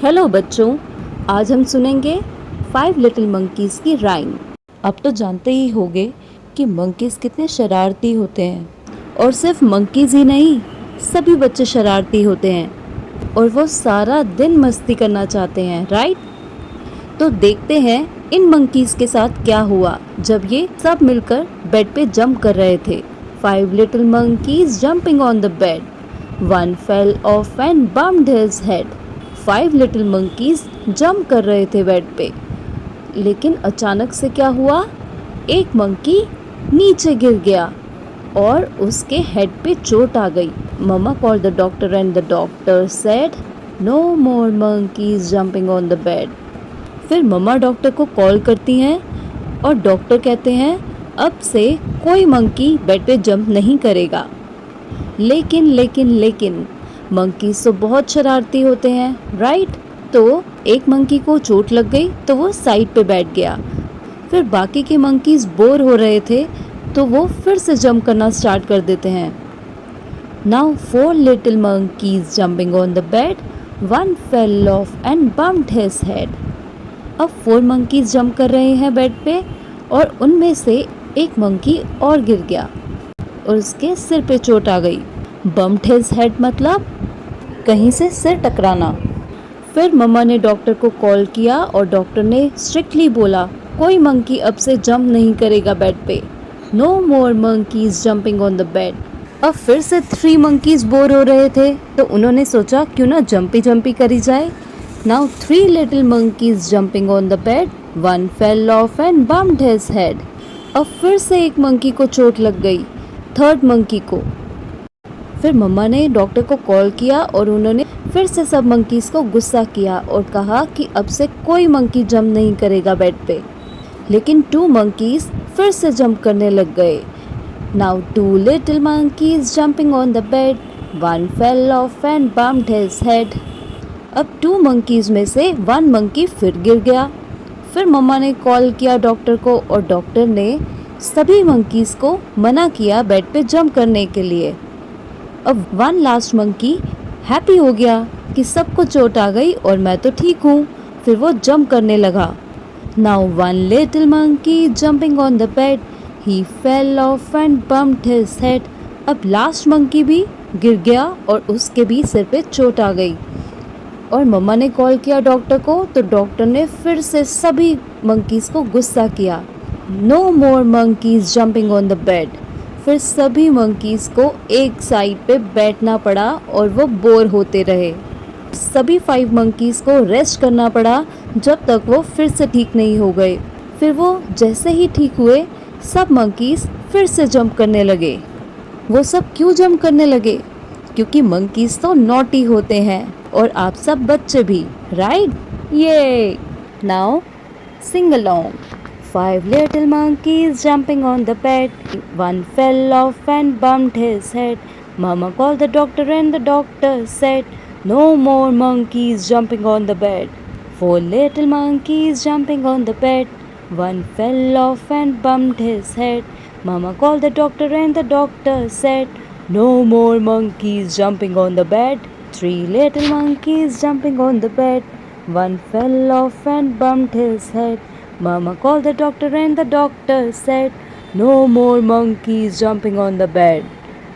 Hello बच्चों, आज हम सुनेंगे 5 लिटिल मंकीज़ की राइम। अब तो जानते ही होंगे कि मंकीज़ कितने शरारती होते हैं। और सिर्फ मंकीज़ ही नहीं, सभी बच्चे शरारती होते हैं और वो सारा दिन मस्ती करना चाहते हैं, राइट? तो देखते हैं इन मंकीज़ के साथ क्या हुआ जब ये सब मिलकर बेड पे जंप कर रहे थे। 5 little monkeys jumping on the bed. One fell off and bumped his head. 5 little monkeys jump कर रहे थे बेड पे, लेकिन अचानक से क्या हुआ, एक मंकी नीचे गिर गया और उसके हेड पे चोट आ गई। मम्मा called the doctor and the doctor said, "No more monkeys jumping on the bed." फिर मम्मा डॉक्टर को कॉल करती हैं और डॉक्टर कहते हैं अब से कोई मंकी बेड पे जंप नहीं करेगा। लेकिन मंकीज़ तो बहुत शरारती होते हैं, राइट? तो एक मंकी को चोट लग गई तो वो साइड पे बैठ गया। फिर बाकी के मंकीज़ बोर हो रहे थे तो वो फिर से जंप करना स्टार्ट कर देते हैं। Now 4 little monkeys jumping on the bed. One fell off and bumped his head. अब 4 मंकीज़ जंप कर रहे हैं बेड पे और उनमें से एक मंकी और गिर गया और उसके सिर पे चोट आ गई। बम्प्ड हिज हेड मतलब कहीं से सिर टकराना। फिर मम्मा ने डॉक्टर को कॉल किया और डॉक्टर ने स्ट्रिक्टली बोला कोई मंकी अब से जंप नहीं करेगा बेड पे। No more monkeys jumping on the bed. अब फिर से 3 मंकीज बोर हो रहे थे तो उन्होंने सोचा क्यों ना जंपी करी जाए। Now 3 little monkeys jumping on the bed. One fell off and bumped his head. अब फिर से एक मंकी को चोट लग गई, थर्ड मंकी को। फिर मम्मा ने डॉक्टर को कॉल किया और उन्होंने फिर से सब मंकीज़ को गुस्सा किया और कहा कि अब से कोई मंकी जंप नहीं करेगा बेड पे। लेकिन 2 मंकीज़ फिर से जंप करने लग गए। Now 2 little monkeys jumping on the bed. One fell off and bumped his head. अब 2 मंकीज़ में से 1 मंकी फिर गिर गया। फिर मम्मा ने कॉल किया डॉक्टर को और डॉक्टर ने सभी मंकीज़ को मना किया बेड पे जंप करने के लिए। अब 1 लास्ट मंकी हैप्पी हो गया कि सबको चोट आ गई और मैं तो ठीक हूँ। फिर वो जंप करने लगा। Now 1 little monkey jumping on the bed. He fell off and bumped his head. अब लास्ट मंकी भी गिर गया और उसके भी सिर पे चोट आ गई और मम्मा ने कॉल किया डॉक्टर को तो डॉक्टर ने फिर से सभी मंकीज़ को गुस्सा किया। No more monkeys jumping on the bed. फिर सभी मंकीज़ को एक साइड पे बैठना पड़ा और वो बोर होते रहे। सभी 5 मंकीज़ को रेस्ट करना पड़ा जब तक वो फिर से ठीक नहीं हो गए। फिर वो जैसे ही ठीक हुए सब मंकीज़ फिर से जंप करने लगे। वो सब क्यों जंप करने लगे? क्योंकि मंकीज़ तो नॉटी होते हैं और आप सब बच्चे भी, राइट? ये now sing along. 5 little monkeys jumping on the bed. One fell off and bumped his head. Mama called the doctor and the doctor said, "No more monkeys jumping on the bed." 4 little monkeys jumping on the bed. One fell off and bumped his head. Mama called the doctor and the doctor said, "No more monkeys jumping on the bed." 3 little monkeys jumping on the bed. One fell off and bumped his head. Mama called the doctor and the doctor said, "No more monkeys jumping on the bed."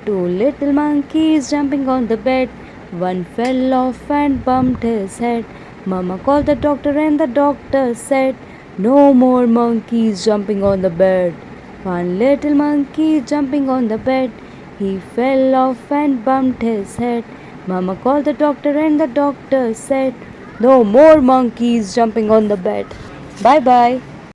2 little monkeys jumping on the bed. One fell off and bumped his head. Mama called the doctor and the doctor said, "No more monkeys jumping on the bed." 1 little monkey jumping on the bed. He fell off and bumped his head. Mama called the doctor and the doctor said, "No more monkeys jumping on the bed." Bye bye.